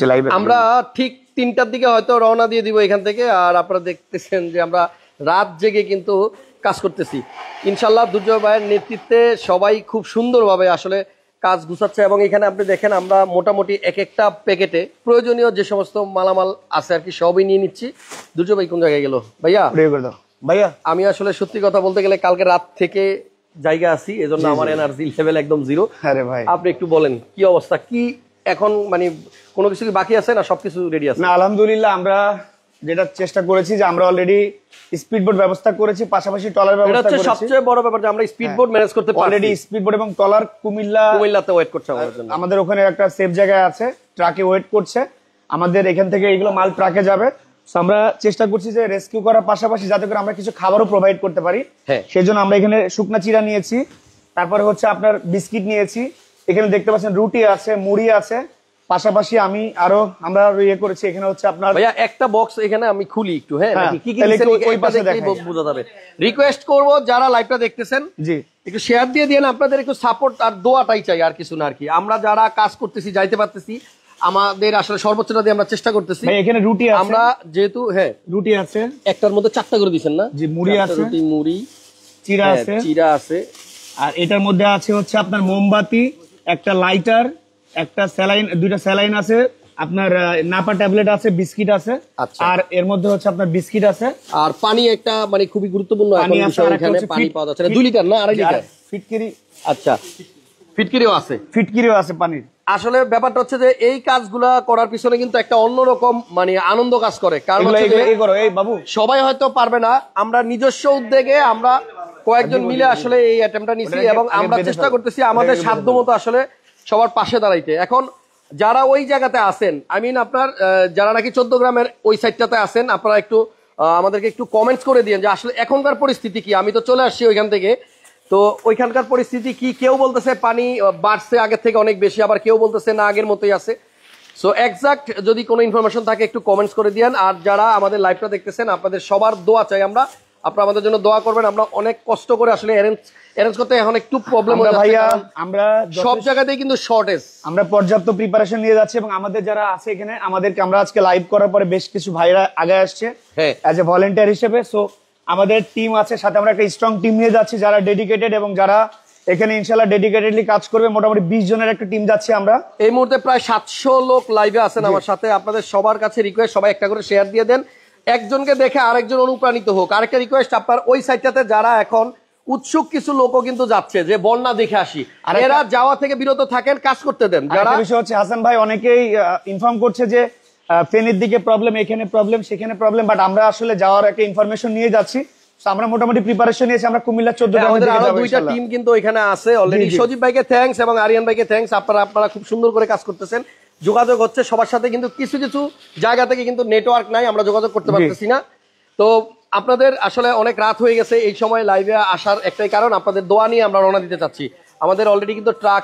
করছি লাইভে। আমরা ঠিক 3টার দিকে হয়তো রওনা দিয়ে দিব এখান থেকে। আর আপনারা দেখতেছেন যে আমরা রাত জেগে কিন্তু কাজ করতেছি ইনশাল্লাহ। দুর্জয় ভাইয়ের নেতৃত্বে সবাই খুব সুন্দরভাবে আসলে কাজ গুছাচ্ছে। এবং এখানে আপনি দেখেন আমরা মোটামুটি এক একটা প্যাকেটে প্রয়োজনীয় যে সমস্ত মালামাল আছে আর কি সবই নিয়ে নিচ্ছি। দুর্জয় ভাই কোন জায়গায় গেল ভাইয়া? ভাইয়া আমি আসলে সত্যি কথা বলতে গেলে কালকে রাত থেকে জায়গা আছি, এজন্য আমার এনার্জি লেভেল একদম জিরো। আরে ভাই আপনি একটু বলেন কি অবস্থা, কি এখন মানে কোনো কিছু কি বাকি আছে না সবকিছু রেডি আছে? না আলহামদুলিল্লাহ, আমরা যেটা চেষ্টা করেছি যে আমরা অলরেডি স্পিডবোট ব্যবস্থা করেছি, পাশাপাশি টলার ব্যবস্থা করেছি। সবচেয়ে বড় ব্যাপার যে আমরা স্পিডবোট ম্যানেজ করতে পারি। অলরেডি স্পিডবোট এবং টলার কুমিল্লাতে ওয়েট করছে আমাদের জন্য। আমাদের ওখানে একটা সেফ জায়গায় আছে, ট্রাকে ওয়েট করছে। আমাদের এখান থেকে এগুলো মাল ট্রাকে যাবে। আমরা চেষ্টা করছি যে রেস্কিউ করার পাশাপাশি যাতে করে আমরা কিছু খাবারও প্রোভাইড করতে পারি। সেই জন্য আমরা এখানে শুকনা চিরা নিয়েছি, তারপরে হচ্ছে আপনার বিস্কিট নিয়েছি, এখানে দেখতে পাচ্ছেন রুটি আছে, মুড়ি আছে, পাশাপাশি আমরা ইয়ে করেছি এখানে হচ্ছে আপনার ভাইয়া একটা বক্স এখানে আমি খুলি একটু। হ্যাঁ কি কি ওই পাশে বোঝা যাবে। রিকোয়েস্ট করব যারা লাইভটা দেখতেছেন জি একটু শেয়ার দিয়ে দেন, আপনাদের একটু সাপোর্ট আর দোয়াটাই চাই, আর কিছু না আর কি। আমরা যারা কাজ করতেছি যাইতে পারতেছি, আমাদের আসলে সর্বোচ্চটা দিয়ে আমরা চেষ্টা করতেছি। এখানে রুটি আছে, আমরা যেহেতু রুটি আছে, একটার মধ্যে 4টা করে দিবেন না? জি মুড়ি আছে, রুটি মুড়ি চিরা আছে। আর এটার মধ্যে আছে হচ্ছে আপনার মোমবাতি, একটা লাইটার, একটা স্যালাইন, 2টা স্যালাইন আছে, আপনার নাপা ট্যাবলেট আছে, বিস্কিট আছে। আর এর মধ্যে হচ্ছে আপনার বিস্কিট আছে আর পানি একটা মানে খুবই গুরুত্বপূর্ণ এখন বিষয়। এখানে পানি পাওয়া যাচ্ছে না, 2 লিটার না 2.5 লিটার ফিটকিরি। আচ্ছা ফিটকিরিও আছে পানির। আসলে ব্যাপারটা হচ্ছে যে এই কাজগুলা করার পিছনে কিন্তু একটা অন্যরকম মানে আনন্দ কাজ করে। কারণ সবাই হয়তো পারবে না, আমরা নিজস্ব উদ্যোগে আমরা কয়েকজন মিলে আসলে এই অ্যাটেম্পটা নিছি এবং আমরা চেষ্টা করতেছি আমাদের সাধ্যমতো আসলে সবার পাশে দাঁড়াইতে। এখন যারা ওই জায়গাতে আছেন, আপনার যারা নাকি 14 গ্রামের ওই সাইডটাতে আছেন, আপনারা একটু আমাদেরকে একটু কমেন্টস করে দিন যে আসলে এখনকার পরিস্থিতি কি। আমি তো চলে আসছি ওইখান থেকে, তো ওইখানকার পরিস্থিতি কি। কেউ বলতেছে পানি বাড়ছে আগের থেকে অনেক বেশি, আবার কেউ বলতেছে না আগের মতোই আছে। সো এক্সাক্ট যদি কোনো ইনফরমেশন থাকে একটু কমেন্টস করে দিন। আর যারা আমাদের লাইভটা দেখতেছেন আপনাদের সবার দোয়া চাই আমরা, আপনারা আমাদের জন্য দোয়া করবেন। আমরা অনেক কষ্ট করে আসলে অ্যারেঞ্জ করতে এখন একটু প্রবলেম হয়ে যাচ্ছে ভাইয়া। আমরা সব জায়গাতেই কিন্তু শর্টেজ, আমরা পর্যাপ্ত প্রিপারেশন নিয়ে যাচ্ছি এবং আমাদের যারা আছে এখানে আমাদেরকে আমরা আজকে লাইভ করার পরে বেশ কিছু ভাইরা আগে আসছে অ্যাজ এ ভলান্টিয়ার হিসেবে। সো আমাদের টিম আছে, সাথে আমরা একটা স্ট্রং টিম নিয়ে যাচ্ছি যারা ডেডিকেটেড এবং যারা এখানে ইনশাআল্লাহ ডেডিকেটেডলি কাজ করবে। মোটামুটি 20 জনের একটা টিম যাচ্ছে আমরা। এই মুহূর্তে প্রায় 700 লোক লাইভে আছেন আমার সাথে। আপনাদের সবার কাছে রিকোয়েস্ট, সবাই একটা করে শেয়ার দিয়ে দেন, একজনকে দেখে আরেকজন অনুপ্রাণিত হোক। আরেকটা রিকোয়েস্ট, আপনার ওই সাইডটাতে যারা এখন উৎসুক কিছু লোকও কিন্তু যাচ্ছে যে বন্যা দেখে আসি, এরা যাওয়া থেকে বিরত থাকেন, কাজ করতে দেন। যারা বিষয় হচ্ছে হাসান ভাই অনেকেই ইনফর্ম করছে যে ফেনীর দিকে প্রবলেম, এখানে প্রবলেম, সেখানে প্রবলেম, বাট আমরা আসলে যাওয়ার একটা ইনফরমেশন নিয়ে যাচ্ছি। আমরা মোটামুটি প্রিপারেশন নিয়েছি, আমরা কুমিল্লা 14 আমাদের আরো 2টা টিম কিন্তু এখানে আছে অলরেডি। সজীব ভাইকে থ্যাঙ্কস এবং আরিয়ান ভাইকে থ্যাঙ্কস, আপনারা খুব সুন্দর করে কাজ করতেছেন, যোগাযোগ হচ্ছে সবার সাথে। কিন্তু কিছু কিছু জায়গা থেকে কিন্তু নেটওয়ার্ক নাই, আমরা যোগাযোগ করতে পারতেছি না। তো আপনাদের আসলে অনেক রাত হয়ে গেছে, এই সময় লাইভে আসার একটাই কারণ, আপনাদের দোয়া নিয়ে আমরা রওনা দিতে চাচ্ছি। আমাদের অলরেডি কিন্তু ট্রাক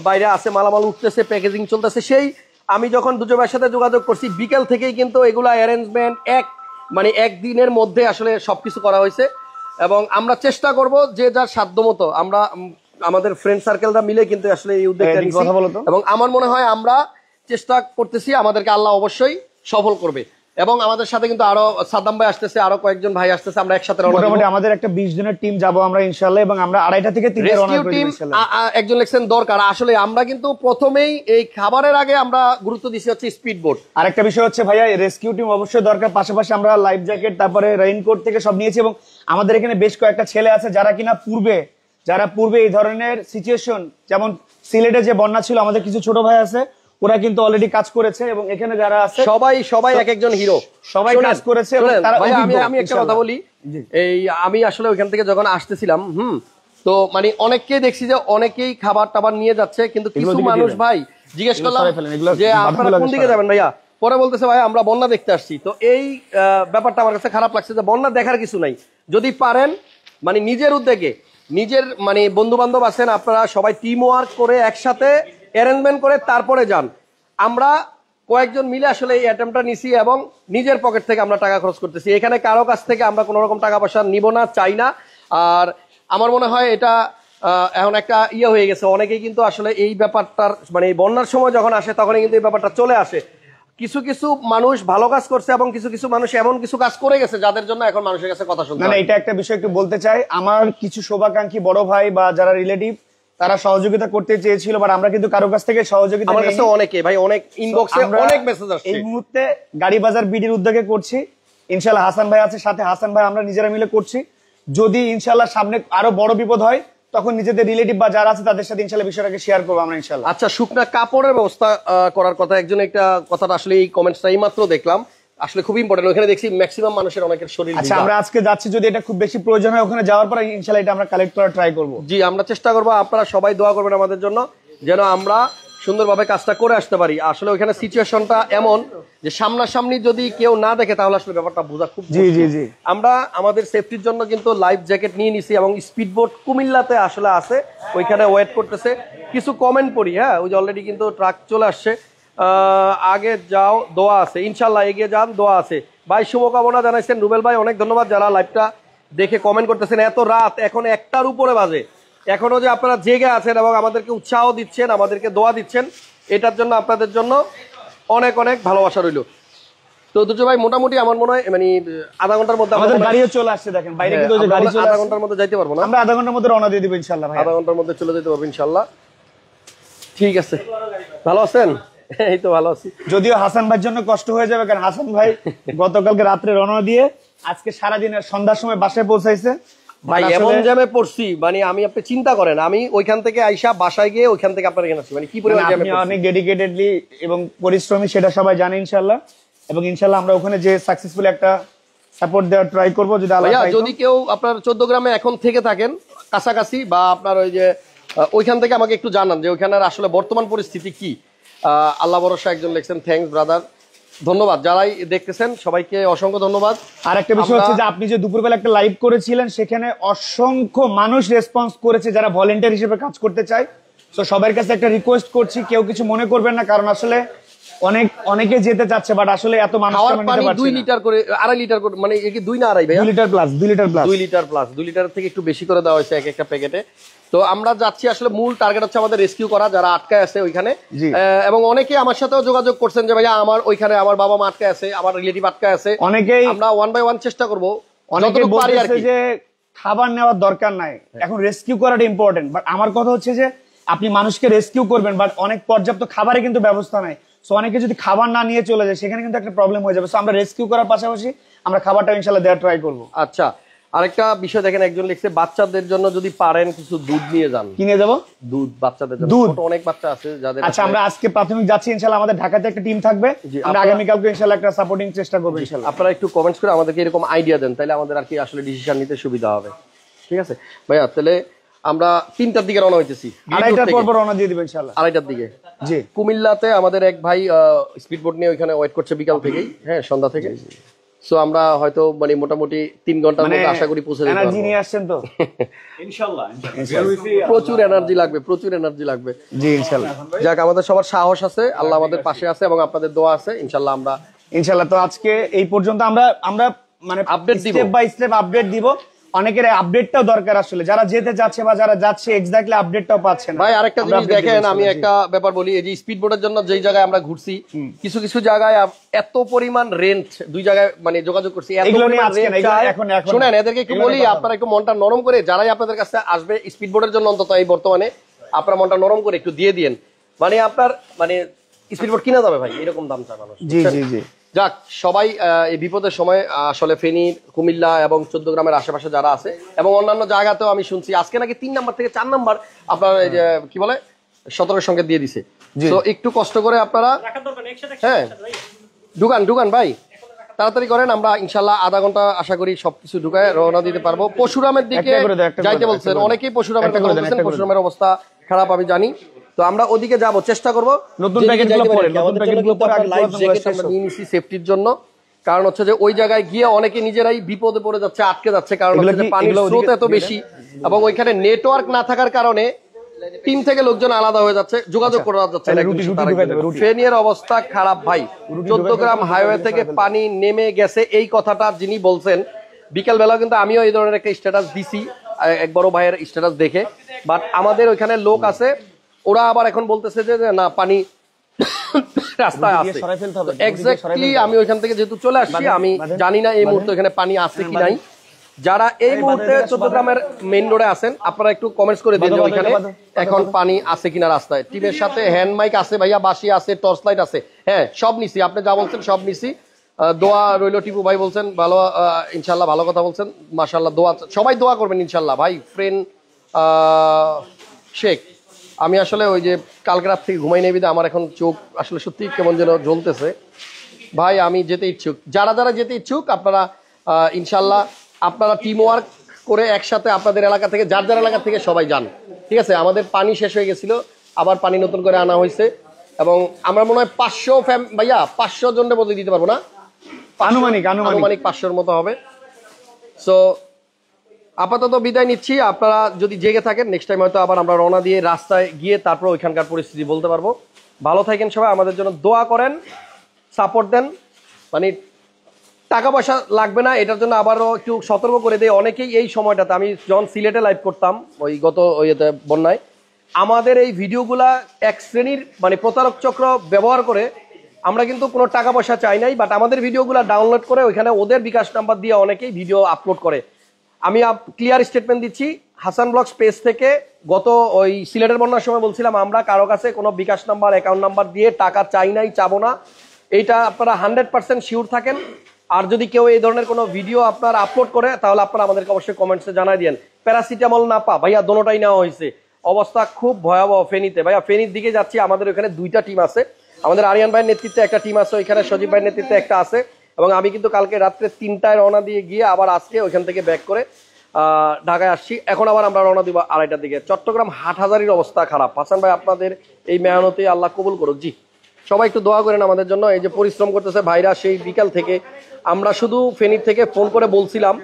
বাইরে আছে, মালামাল উঠতেছে, প্যাকেজিং চলতেছে। সেই আমি যখন দুজো ভাইয়ের সাথে যোগাযোগ করছি বিকেল থেকেই কিন্তু এগুলা অ্যারেঞ্জমেন্ট একদিনের মধ্যে আসলে সবকিছু করা হয়েছে। এবং আমরা চেষ্টা করব যে যার সাধ্য মতো আমরা আমাদের ফ্রেন্ড সার্কেলরা মিলে কিন্তু আসলে এই উদ্যোগটা নিয়েছি। এবং আমার মনে হয় আমরা চেষ্টা করতেছি, আমাদেরকে আল্লাহ অবশ্যই সফল করবে। এবং আমাদের সাথে কিন্তু আরো সাদ্দাম ভাই আসতেছে, আরো কয়েকজন ভাই আসতেছে, আমরা একসাথে মোটামুটি আমাদের একটা 20 জনের টিম যাবো আমরা ইনশাআল্লাহ। এবং আমরা 2:30 থেকে 3টা রওনা করব ইনশাআল্লাহ। একজন লেখছেন দরকার, আসলে আমরা কিন্তু প্রথমেই এই খাবারের আগে আমরা গুরুত্ব দিছি হচ্ছে স্পিডবোট। আরেকটা বিষয় হচ্ছে ভাইয়া রেস্কিউ টিম অবশ্যই দরকার, পাশাপাশি আমরা লাইফ জ্যাকেট তারপরে রেইনকোট থেকে সব নিয়েছি। এবং আমাদের এখানে বেশ কয়েকটা ছেলে আছে যারা কিনা পূর্বে এই ধরনের সিচুয়েশন, যেমন সিলেটে যে বন্যা ছিল, আমাদের কিছু ছোট ভাই আছে, ওরা কিন্তু অলরেডি কাজ করেছে। এবং এখানে যারা আছে সবাই এক একজন হিরো, সবাই কাজ করেছে। আমি একটা কথা বলি, আমি আসলে ওইখান থেকে যখন আসতেছিলাম তো মানে অনেককেই দেখছি যে অনেকেই খাবার টাবার নিয়ে যাচ্ছে, কিন্তু কিছু মানুষ ভাই জিজ্ঞেস করলাম যে আপনারা কোন দিকে যাবেন ভাইয়া, পরে বলতেছে ভাই আমরা বন্যা দেখতে আসছি। তো এই ব্যাপারটা আমার কাছে খারাপ লাগছে যে বন্যা দেখার কিছু নাই, যদি পারেন মানে নিজের উদ্যোগে, নিজের মানে বন্ধু বান্ধব আছেন আপনারা সবাই টিম ওয়ার্ক করে একসাথে অ্যারেঞ্জমেন্ট করে তারপরে যান। আমরা কয়েকজন মিলে আসলে এই অ্যাটেম্পটা নিছি এবং নিজের পকেট থেকে আমরা টাকা খরচ করতেছি। এখানে কারো কাছ থেকে আমরা কোনো রকম টাকা পয়সা নিব না, চাই না। আর আমার মনে হয় এটা এখন একটা হয়ে গেছে, অনেকেই কিন্তু আসলে এই ব্যাপারটার মানে বন্যার সময় যখন আসে তখনই কিন্তু এই ব্যাপারটা চলে আসে। কিছু কিছু মানুষ ভালো কাজ করছে এবং কিছু কিছু মানুষ এমন কিছু কাজ করে গেছে যাদের জন্য এখন মানুষের কাছে কথা শুনতে না, এটা একটা বিষয় একটু বলতে চাই। আমার কিছু শুভাকাঙ্ক্ষী বড় ভাই বা যারা রিলেটিভ তারা সহযোগিতা করতে চেয়েছিল, বাট আমরা কিন্তু কারো কাছ থেকে সহযোগিতা আমার কাছে অনেকে ভাই অনেক ইনবক্সে অনেক মেসেজ আসছে। এই মুহূর্তে গাড়ি বাজার বিডির উদ্যোগে করছি, ইনশাআল্লাহ হাসান ভাই আছে সাথে, হাসান ভাই আমরা নিজেরা মিলে করছি। যদি ইনশাআল্লাহ সামনে আরো বড় বিপদ হয় তখন নিজেদের রিলেটিভ বা যারা আছে তাদের সাথে ইনশাআল্লাহ বিষয়টাকে শেয়ার করবো আমরা ইনশাআল্লাহ। আচ্ছা, শুকনা কাপড়ের ব্যবস্থা করার কথা একজন একটা কথাটা আসলে এই কমেন্টসটা এই মাত্র দেখলাম, আসলে খুব ইম্পর্টেন্ট। ওখানে দেখছি ম্যাক্সিমাম মানুষের অনেকের শরীর। আচ্ছা, আমরা আজকে যাচ্ছি, যদি এটা খুব বেশি প্রয়োজন হয় ওখানে যাওয়ার পর ইনশাআল্লাহ এটা আমরা কালেক্ট করার ট্রাই করব। জি, আমরা চেষ্টা করব, আপনারা সবাই দোয়া করবেন আমাদের জন্য যেন আমরা সুন্দরভাবে কাজটা করে আসতে পারি। আসলে ওখানে সিচুয়েশনটা এমন যে সামনাসামনি যদি কেউ না দেখে তাহলে আসলে ব্যাপারটা বোঝা খুব। জি জি জি, আমরা আমাদের সেফটির জন্য কিন্তু লাইফ জ্যাকেট নিয়ে নিছি এবং স্পিডবোট কুমিল্লাতে আসলে আছে, ওইখানে ওয়েট করতেছে। কিছু কমেন্ট পড়ি। হ্যাঁ, ওই যে অলরেডি কিন্তু ট্রাক চলে আসছে। আগে যাও, দোয়া আছে, ইনশাল্লাহ এগিয়ে যান, দোয়া আছে। ভাই শুভকামনা জানাইছেন রুবেল ভাই, অনেক ধন্যবাদ যারা লাইভটা দেখে কমেন্ট করতেছেন। এত রাত, এখন 1টার উপরে বাজে, এখনো যে আপনারা জেগে আছেন এবং আমাদেরকে উৎসাহ দিচ্ছেন, আমাদেরকে দোয়া দিচ্ছেন, এটার জন্য আপনাদের জন্য অনেক অনেক ভালোবাসা রইল। তো দুটো ভাই মোটামুটি আমার মনে হয় মানে আধা ঘন্টার মধ্যে আমাদের গাড়িও চলে আসছে, দেখেন বাইরে কিন্তু যে গাড়ি চলে, আধা ঘন্টার মধ্যে যাইতে পারবো না, আমরা আধা ঘন্টার মধ্যে রওনা দিয়ে দিব ইনশাআল্লাহ ভাই, আধা ঘন্টার মধ্যে চলে যেতে পারবো ইনশাআল্লাহ। ঠিক আছে, ভালো আছেন? এই তো ভালো আছি। যদিও হাসান ভাইয়ের জন্য কষ্ট হয়ে যাবে, কারণ হাসান ভাই গতকালকে রাত্রে রওনা দিয়ে আজকে সারাদিনের সন্ধ্যার সময় বাসায় পৌঁছাইছে। ভাই এমন জ্যামে পড়ছি, মানে আমি, আপনি চিন্তা করেন, আমি ওইখান থেকে আইসা বাসায় গিয়ে ওইখান থেকে আপনার এখানে আসছি, মানে কি পরিমাণ জ্যামে পড়ছি। অনেক ডেডিকেটেডলি এবং পরিশ্রমী, সেটা সবাই জানে ইনশাআল্লাহ। এবং ইনশাআল্লাহ আমরা ওখানে যে সাকসেসফুল একটা সাপোর্ট দেওয়ার ট্রাই করবো। যদি আল্লাহ চায়, যদি কেউ আপনার 14 গ্রামে এখন থেকে থাকেন কাছাকাছি, বা আপনার ওই যে ওইখান থেকে আমাকে একটু জানান যে ওইখানের আসলে বর্তমান পরিস্থিতি কি। আল্লাহ ভরসা একজন লিখছেন, থ্যাঙ্কস ব্রাদার, ধন্যবাদ। যারাই দেখতেছেন সবাইকে অসংখ্য ধন্যবাদ। আর একটা বিষয় হচ্ছে যে আপনি যে দুপুরবেলা একটা লাইভ করেছিলেন, সেখানে অসংখ্য মানুষ রেসপন্স করেছে যারা ভলেন্টিয়ার হিসেবে কাজ করতে চায়। তো সবার কাছে একটা রিকোয়েস্ট করছি, কেউ কিছু মনে করবেন না, কারণ আসলে অনেকে যেতে চাচ্ছে, বাট আসলে এত মানুষ পানি 2 লিটার করে, 2.5 লিটার করে, মানে কি 2 না 2.5 ভাই? 2 litre plus 2 litre plus 2 litre plus 2 লিটারের থেকে একটু বেশি করে দেওয়া হয়েছে এক একটা প্যাকেটে। তো আমরা যাচ্ছি, আসলে মূল টার্গেট হচ্ছে আমাদের রেস্কিউ করা যারা আটকায় আছে ওইখানে। এবং অনেকে আমার সাথেও যোগাযোগ করছেন যে ভাইয়া আমার ওইখানে আমার বাবা মা আটকায় আছে, আমার রিলেটিভ আটকায় আছে। অনেকেই আমরা 1 বাই 1 চেষ্টা করব। অনেকে বলছে যে খাবার নেওয়ার দরকার নাই, এখন রেস্কিউ করাটা ইম্পর্টেন্ট। বাট আমার কথা হচ্ছে যে আপনি মানুষকে রেস্কিউ করবেন, বাট অনেক পর্যাপ্ত খাবারে কিন্তু ব্যবস্থা নাই। সো অনেকে যদি খাবার না নিয়ে চলে যায়, সেখানে কিন্তু একটা প্রবলেম হয়ে যাবে। সো আমরা রেস্কিউ করার পাশাপাশি আমরা খাবারটা ইনশাআল্লাহ দেওয়ার ট্রাই করব। আচ্ছা, আরেকটা বিষয় দেখেন, একজন লিখছে বাচ্চাদের জন্য যদি পারেন কিছু দুধ নিয়ে যান। কি নিয়ে যাব? দুধ, বাচ্চাদের জন্য। ছোট অনেক বাচ্চা আছে যাদের। আচ্ছা, আমরা আজকে প্রাথমিক যাচ্ছি, ইনশাআল্লাহ আমাদের ঢাকাতে একটা টিম থাকবে, আমরা আগামী কালকে ইনশাআল্লাহ একটা সাপোর্টিং চেষ্টা করব ইনশাআল্লাহ। আপনারা একটু কমেন্টস করে আমাদেরকে এরকম আইডিয়া দেন, তাহলে আমাদের আর কি আসলে ডিসিশন নিতে সুবিধা হবে। ঠিক আছে ভাইয়া, তাহলে আমরা 3টার দিকে রওনা হইতেছি, 2:30টার পর রওনা দিয়ে দিব ইনশাআল্লাহ। 2:30টার দিকে জি, কুমিল্লাতে আমাদের এক ভাই স্পিডবোট নিয়ে ওইখানে ওয়েট করছে বিকাল থেকেই, হ্যাঁ সন্ধ্যা থেকে। সো আমরা হয়তো মানে মোটামুটি 3 ঘন্টার মধ্যে আশা করি পৌঁছে যেতে পারবো। এনার্জি নিয়ে আসছেন তো ইনশাআল্লাহ। প্রচুর এনার্জি লাগবে, প্রচুর এনার্জি লাগবে। জি ইনশাআল্লাহ। যাক, আমাদের সবার সাহস আছে, আল্লাহ আমাদের পাশে আছে এবং আপনাদের দোয়া আছে, ইনশাআল্লাহ আমরা ইনশাআল্লাহ। তো আজকে এই পর্যন্ত আমরা মানে আপডেট দিব, স্টেপ বাই স্টেপ আপডেট দিব। অনেকের আপডেটটাও দরকার আসলে, যারা যেতে যাচ্ছে বা যারা যাচ্ছে এক্স্যাক্টলি আপডেটটাও পাচ্ছে না। ভাই আরেকটা জিনিস দেখেন, আমি একটা ব্যাপার বলি, এই যে স্পিডবোটের জন্য যেই জায়গায় আমরা ঘুরছি, কিছু কিছু জায়গায় এত পরিমাণ রেন্ট, 2 জায়গায় মানে যোগাযোগ করছি, এত পরিমাণ রেন্ট। শুনেন, এদেরকে একটু বলি, আপনারা একটু মনটা নরম করে, যারাই আপনাদের কাছে আসবে স্পিডবোটের জন্য, অন্তত এই বর্তমানে আপনারা মনটা নরম করে একটু দিয়ে দিয়েন। মানে আপনার মানে স্পিডবোট কিনা যাবে ভাই, এরকম দাম চায় মানুষ। জি জি জি। যাক, সবাই এই বিপদের সময় আসলে ফেনী, কুমিল্লা এবং 14 গ্রামের আশেপাশে যারা আছে এবং অন্যান্য জায়গাতেও আমি শুনছি আজকে নাকি 3 নাম্বার থেকে 4 নাম্বার আপনার এই যে কি বলে সতর্ক সংকেত দিয়ে দিছে। তো একটু কষ্ট করে আপনারা, হ্যাঁ ঢুকান ভাই, তাড়াতাড়ি করেন। আমরা ইনশাল্লাহ আধা ঘন্টা আশা করি সবকিছু ঢুকায় রওনা দিতে পারবো। পরশুরামের দিকে যাইতে বলছেন অনেকেই, পরশুরামের কথা বলছেন, পরশুরামের অবস্থা খারাপ আমি জানি। তো আমরা ওদিকে যাব, চেষ্টা করব। নতুন প্যাকেটগুলো পরে, নতুন প্যাকেটগুলো পরে আগে লাইফ জ্যাকেট আমরা নিয়ে নিছি সেফটির জন্য। কারণ হচ্ছে যে ওই জায়গায় গিয়ে অনেকে নিজেরাই বিপদে পড়ে যাচ্ছে, আটকে যাচ্ছে, কারণ হচ্ছে যে পানির স্রোত এত বেশি এবং ওইখানে নেটওয়ার্ক না থাকার কারণে টিম থেকে লোকজন আলাদা হয়ে যাচ্ছে, যোগাযোগ করা যাচ্ছে না। ফেনীর অবস্থা খারাপ ভাই, 14 গ্রাম হাইওয়ে থেকে পানি নেমে গেছে, এই কথাটা যিনি বলছেন বিকাল বেলা কিন্তু আমিও এই ধরনের একটা স্ট্যাটাস দিছি এক বড় ভাইয়ের স্ট্যাটাস দেখে। বাট আমাদের ওইখানে লোক আছে, ওরা আবার এখন বলতেছে যে না পানি রাস্তায় আছে। এক্স্যাক্টলি আমি ওইখান থেকে যেহেতু চলে আসছি, আমি জানি না এই মুহূর্তে এখানে পানি আছে কি নাই। যারা এই মুহূর্তে চট্টগ্রামের মেইন রোডে আছেন, আপনারা একটু কমেন্টস করে দিন ওইখানে এখন পানি আছে কিনা রাস্তায়। টিমের সাথে হ্যান্ড মাইক আছে ভাইয়া, বাঁশি আছে, টর্চ লাইট আছে, হ্যাঁ সব নিছি, আপনি যা বলছেন সব নিছি। দোয়া রইল, টিপু ভাই বলছেন ভালো, ইনশাল্লাহ ভালো কথা বলছেন, মাশাআল্লাহ। দোয়া, সবাই দোয়া করবেন ইনশাল্লাহ। ভাই ফ্রেন্ড শেখ, আমি আসলে ওই যে কালকে রাত থেকে ঘুমাই নেই, আমার এখন চোখ আসলে সত্যি কেমন যেন জ্বলতেছে। ভাই আমি যেতে ইচ্ছুক, যারা যারা যেতে ইচ্ছুক আপনারা ইনশাল্লাহ আপনারা টিম ওয়ার্ক করে একসাথে আপনাদের এলাকা থেকে, যার যার এলাকা থেকে সবাই যান, ঠিক আছে। আমাদের পানি শেষ হয়ে গেছিল, আবার পানি নতুন করে আনা হয়েছে, এবং আমরা মনে হয় 500 ভাইয়া 500 জনের মতো দিতে পারবো না, আনুমানিক 500-র মতো হবে। সো আপাতত বিদায় নিচ্ছি। আপনারা যদি জেগে থাকেন, নেক্সট টাইম হয়তো আবার আমরা রওনা দিয়ে রাস্তায় গিয়ে তারপর ওইখানকার পরিস্থিতি বলতে পারবো। ভালো থাকেন সবাই, আমাদের জন্য দোয়া করেন, সাপোর্ট দেন। মানে টাকা পয়সা লাগবে না, এটার জন্য আবারও একটু সতর্ক করে দেয় অনেকেই। এই সময়টাতে আমি যখন সিলেটে লাইভ করতাম ওই গত বন্যায়, আমাদের এই ভিডিওগুলা এক শ্রেণীর মানে প্রতারক চক্র ব্যবহার করে। আমরা কিন্তু কোনো টাকা পয়সা চাই নাই, বাট আমাদের ভিডিওগুলা ডাউনলোড করে ওইখানে ওদের বিকাশ নাম্বার দিয়ে অনেকেই ভিডিও আপলোড করে। আমি ক্লিয়ার স্টেটমেন্ট দিচ্ছি, হাসান ব্লগস পেজ থেকে গত ওই সিলেটের বন্যার সময় বলছিলাম আমরা কারো কাছে কোনো বিকাশ নাম্বার, অ্যাকাউন্ট নাম্বার দিয়ে টাকা চাই নাই, চাবো না। এইটা আপনারা 100% শিওর থাকেন। আর যদি কেউ এই ধরনের কোনো ভিডিও আপনার আপলোড করে, তাহলে আপনারা আমাদেরকে অবশ্যই কমেন্টসে জানাই দিন। প্যারাসিটামল না পা ভাইয়া দোনোটাই নেওয়া হয়েছে, অবস্থা খুব ভয়াবহ ফেনীতে। ভাইয়া ফেনীর দিকে যাচ্ছি, আমাদের ওখানে 2টা টিম আছে। আমাদের আরিয়ান ভাইয়ের নেতৃত্বে একটা টিম আছে, ওইখানে সজীব ভাইয়ের নেতৃত্বে একটা আছে, এবং আমি কিন্তু কালকে রাত্রে 3টায় রওনা দিয়ে গিয়ে আবার আজকে ওইখান থেকে ব্যাক করে ঢাকায় আসছি। এখন আবার আমরা রওনা দিব 2:30টার দিকে। চট্টগ্রাম হাটহাজারীর অবস্থা খারাপ। হাসান ভাই আপনাদের এই মেহনতে আল্লাহ কবুল করুক। জি সবাই একটু দোয়া করেন আমাদের জন্য। এই যে পরিশ্রম করতেছে ভাইরা সেই বিকাল থেকে, আমরা শুধু ফেনীর থেকে ফোন করে বলছিলাম,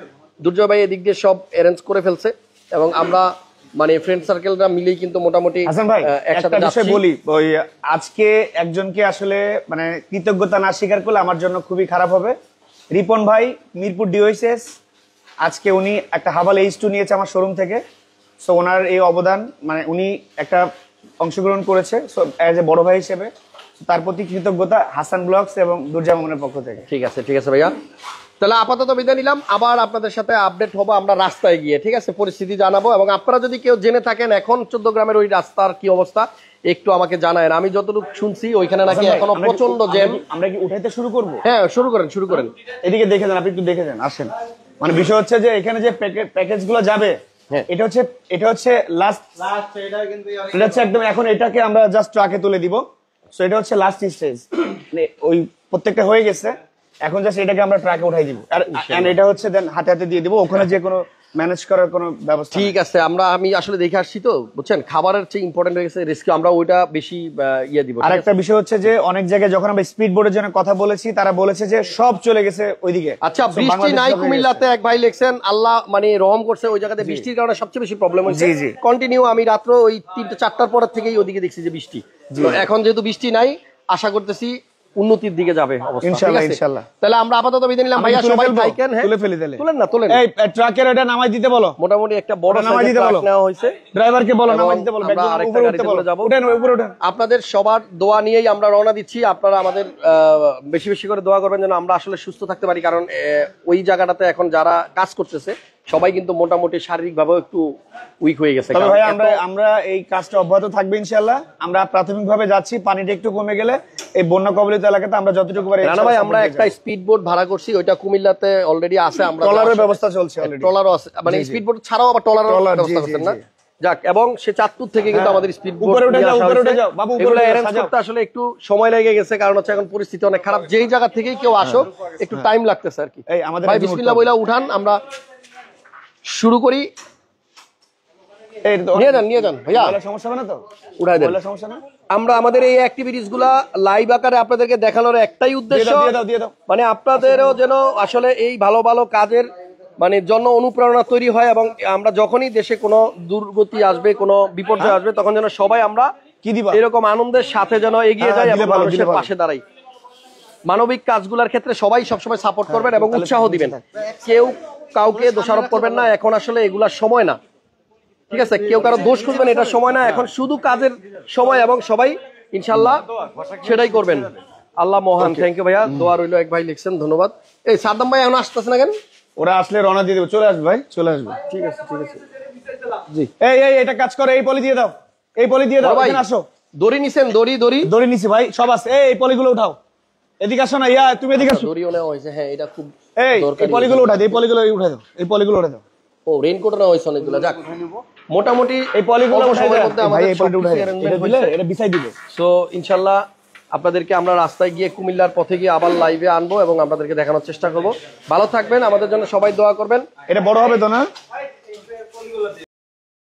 দুর্জয় ভাই এদিক দিয়ে সব অ্যারেঞ্জ করে ফেলছে, এবং আমরা মানে ফ্রেন্ড সার্কেলরা মিলেই কিন্তু মোটামুটি হাসান ভাই একটা বিষয় বলি, ওই আজকে একজনকে আসলে মানে কৃতজ্ঞতা না স্বীকার করলে আমার জন্য খুবই খারাপ হবে। রিপন ভাই মিরপুর ডিওএসএস, আজকে উনি একটা হাবাল H2 নিয়েছে আমার শোরুম থেকে। সো ওনার এই অবদান, মানে উনি একটা অংশগ্রহণ করেছে, সো অ্যাজ এ বড় ভাই হিসেবে তার প্রতি কৃতজ্ঞতা হাসান ব্লগস এবং দুর্জয় মামুনের পক্ষ থেকে। ঠিক আছে ভাইয়া, তাহলে আপাতত বিদায় নিলাম। আবার আপনাদের সাথে আপডেট হবো আমরা রাস্তায় গিয়ে, ঠিক আছে, পরিস্থিতি জানাবো। এবং আপনারা যদি কেউ জেনে থাকেন এখন 14 গ্রামের ওই রাস্তার কি অবস্থা একটু আমাকে জানায়েন। আমি যতটুকু শুনছি ওইখানে নাকি এখনো প্রচন্ড জ্যাম। আমরা কি উঠাইতে শুরু করবো? হ্যাঁ শুরু করেন। এদিকে দেখে যান, আপনি একটু দেখে যান, আসেন। মানে বিষয় হচ্ছে যে এখানে যে প্যাকেজ গুলো যাবে, এটা হচ্ছে লাস্ট, এটা হচ্ছে একদম এখন এটাকে আমরা জাস্ট ট্রাকে তুলে দিব। সো এটা হচ্ছে লাস্ট স্টেজ, মানে ওই প্রত্যেকটা হয়ে গেছে, এখন জাস্ট এটাকে আমরা ট্রাকে উঠাই দিব। আর এটা হচ্ছে দেন হাতে হাতে দিয়ে দিব, ওখানে যে কোনো ম্যানেজ করার কোনো ব্যবস্থা। ঠিক আছে, আমি আসলে দেখে আসছি তো, বুঝছেন, খাবারের চেয়ে ইম্পর্টেন্ট হয়ে গেছে রেস্কিউ, আমরা ওইটা বেশি ইয়ে দিব। আর একটা বিষয় হচ্ছে যে অনেক জায়গায় যখন আমরা স্পিড বোর্ডের জন্য কথা বলেছি, তারা বলেছে যে সব চলে গেছে ওইদিকে। আচ্ছা, বৃষ্টি নাই কুমিল্লাতে, এক ভাই লিখছেন, আল্লাহ মানে রহম করছে, ওই জায়গাতে বৃষ্টির কারণে সবচেয়ে বেশি প্রবলেম হয়েছে। কন্টিনিউ আমি রাত্র ওই 3-4টার পর থেকেই ওইদিকে দেখছি যে বৃষ্টি। এখন যেহেতু বৃষ্টি নাই, আশা করতেছি উন্নতির দিকে যাবে অবস্থা। ইনশাআল্লাহ। তাহলে আমরা আপাতত বিদায় নিলাম ভাইয়া, সবাই থাকেন। হ্যাঁ তুলে ফেলি, তাহলে তুলেন এই ট্রাকের এটা নামাই দিতে বলো, মোটামুটি একটা বড় নামাই দিতে বলো, নেওয়া হয়েছে, ড্রাইভারকে বলো নামাই দিতে বলো, আমরা আরেকটা গাড়িতে চলে যাব। উপরে ওঠেন। আপনাদের সবার দোয়া নিয়েই আমরা রওনা দিচ্ছি। আপনারা আমাদের বেশি বেশি করে দোয়া করবেন যেন আমরা আসলে সুস্থ থাকতে পারি, কারণ ওই জায়গাটাতে এখন যারা কাজ করতেছে সবাই কিন্তু মোটামুটি শারীরিকভাবে একটু উইক হয়ে গেছে। তবে ভাই আমরা এই কাজটা অব্যাহত থাকবে ইনশাআল্লাহ। আমরা প্রাথমিকভাবে যাচ্ছি, পানিটা একটু কমে গেলে এই বন্যা কবলিত এলাকাতে আমরা যতটুকু পারি। রানা ভাই, আমরা একটা স্পিড বোট ভাড়া করছি, ওইটা কুমিল্লাতে অলরেডি আছে, আমরা ট্রলারের ব্যবস্থা চলছে অলরেডি, ট্রলারও আছে, মানে স্পিড বোট ছাড়াও আবার ট্রলারের ব্যবস্থা করছেন না। যাক, এবং সে চাঁদপুর থেকে কিন্তু আমাদের স্পিড বোট উপরে উঠে যাও বাবু, এগুলো অ্যারেঞ্জ করতে আসলে একটু সময় লেগে গেছে, কারণ হচ্ছে এখন পরিস্থিতি অনেক খারাপ। যেই জায়গা থেকেই কেউ আসো একটু টাইম লাগতেছে আর কি। ভাই বিসমিল্লাহ বইলা উঠান, আমরা শুরু করি। নিয়ে যান ভাইয়া, সমস্যা হবে না তো? উঠাই দেন, সমস্যা না। আমরা আমাদের এই অ্যাক্টিভিটিস গুলা লাইভ আকারে আপনাদেরকে দেখানোর একটাই উদ্দেশ্য, মানে আপনাদেরও যেন আসলে এই ভালো ভালো কাজের মানে জন্য অনুপ্রেরণা তৈরি হয়, এবং আমরা যখনই দেশে কোনো দুর্গতি আসবে, কোনো বিপর্যয় আসবে, তখন যেন সবাই আমরা কি দিবা এরকম আনন্দের সাথে যেন এগিয়ে যাই এবং মানুষের পাশে দাঁড়াই। মানবিক কাজগুলোর ক্ষেত্রে সবাই সবসময় সাপোর্ট করবেন এবং উৎসাহ দিবেন, কেউ কাউকে দোষারোপ করবেন না। এখন আসলে এগুলার সময় না, ঠিক আছে? কেউ কারো দোষ খুঁজবেন, এটার সময় না, এখন শুধু কাজের সময়, এবং সবাই ইনশাল্লাহ সেটাই করবেন। আল্লাহ মহান। থ্যাংক ইউ ভাইয়া, দোয়া রইল। এক ভাই লিখছেন, ধন্যবাদ। এই সাদ্দাম ভাই এখন আসতেছে না কেন? ওরা আসলে রওনা দিয়ে দেবে, চলে আসবে ভাই, চলে আসবে। ঠিক আছে, ঠিক আছে। জি, এই এটা কাজ করে, এই পলি দিয়ে দাও, এই পলি দিয়ে দাও। ভাই এখানে আসো। দড়ি নিছেন? দড়ি নিছি ভাই, সব আছে। এই পলিগুলো উঠাও, এদিকে আসো না। তুমি এদিকে আসো। দড়িও নেওয়া হয়েছে, হ্যাঁ এটা খুব এই দরকারি। পলিগুলো উঠাই দাও, এই পলিগুলো উঠাই দাও, এই পলিগুলো উঠাই দাও। ও রেইনকোট নেওয়া হয়েছে অনেকগুলো। যাক, মোটামুটি এই পলিগুলো অল্প উঠাই সময়ের দাও মধ্যে ভাই, আমাদের এই পলিটা উঠাই দাও। arrangement এটা দিলে হয়েছে। এটা বিছাই দিবে। সো ইনশাল্লাহ আপনাদেরকে আমরা রাস্তায় গিয়ে কুমিল্লার পথে গিয়ে আবার লাইভে আনবো এবং আপনাদেরকে দেখানোর চেষ্টা করব। ভালো থাকবেন, আমাদের জন্য সবাই দোয়া করবেন। এটা বড় হবে তো না?